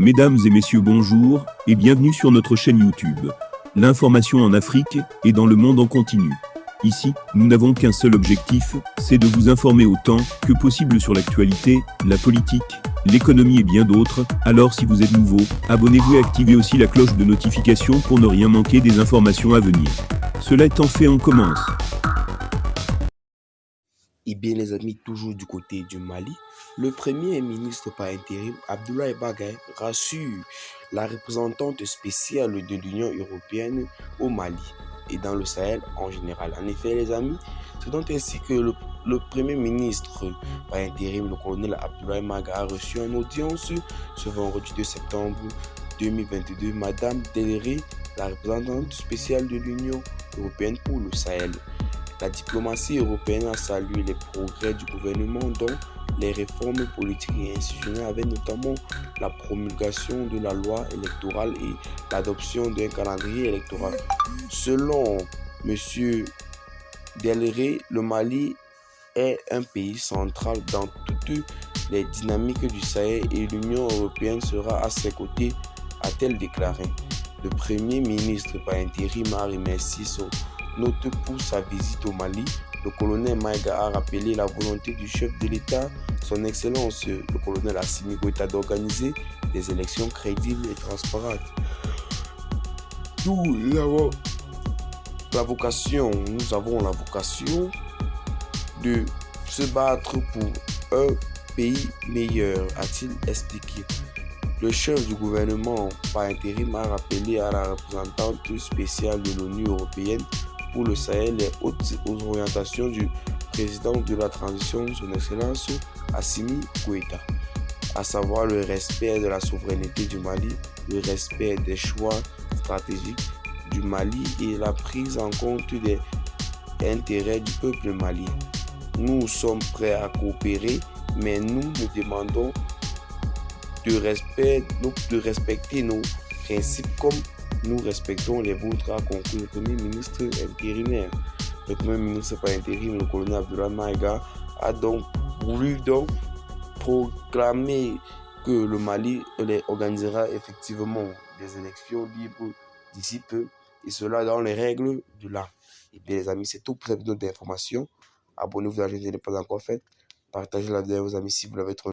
Mesdames et messieurs, bonjour et bienvenue sur notre chaîne YouTube. L'information en Afrique et dans le monde en continu. Ici, nous n'avons qu'un seul objectif, c'est de vous informer autant que possible sur l'actualité, la politique, l'économie et bien d'autres. Alors si vous êtes nouveau, abonnez-vous et activez aussi la cloche de notification pour ne rien manquer des informations à venir. Cela étant fait, on commence. Eh bien les amis, toujours du côté du Mali, le premier ministre par intérim, Abdoulaye Bagay, rassure la représentante spéciale de l'Union européenne au Mali et dans le Sahel en général. En effet les amis, c'est donc ainsi que le premier ministre par intérim, le colonel Abdoulaye Maga, a reçu en audience ce vendredi 2 septembre 2022 Madame Delré, la représentante spéciale de l'Union européenne pour le Sahel. La diplomatie européenne a salué les progrès du gouvernement dont les réformes politiques et institutionnelles avec notamment la promulgation de la loi électorale et l'adoption d'un calendrier électoral. Selon M. Delré, le Mali est un pays central dans toutes les dynamiques du Sahel et l'Union européenne sera à ses côtés, a-t-elle déclaré. Le Premier ministre par intérim a remercié son hôte pour sa visite au Mali. Le colonel Maïga a rappelé la volonté du chef de l'État, son Excellence le colonel Assimi Goïta, d'organiser des élections crédibles et transparentes. Nous avons la vocation de se battre pour un pays meilleur, a-t-il expliqué. Le chef du gouvernement par intérim a rappelé à la représentante spéciale de l'ONU européenne pour le Sahel les hautes orientations du président de la transition, son Excellence Assimi Goïta, à savoir le respect de la souveraineté du Mali, le respect des choix stratégiques du Mali et la prise en compte des intérêts du peuple malien. Nous sommes prêts à coopérer, mais nous demandons de respecter nos principes comme nous respectons les vôtres, a conclu le Premier ministre intérimaire. Le Premier ministre par intérim, le colonel Abdoulaye Maïga, a donc voulu proclamer que le Mali organisera effectivement des élections libres d'ici peu, et cela dans les règles de l'art. Et bien les amis, c'est tout pour cette vidéo d'information. Abonnez-vous à la chaîne si ce n'est pas encore fait. Partagez la vidéo à vos amis si vous l'avez trouvé.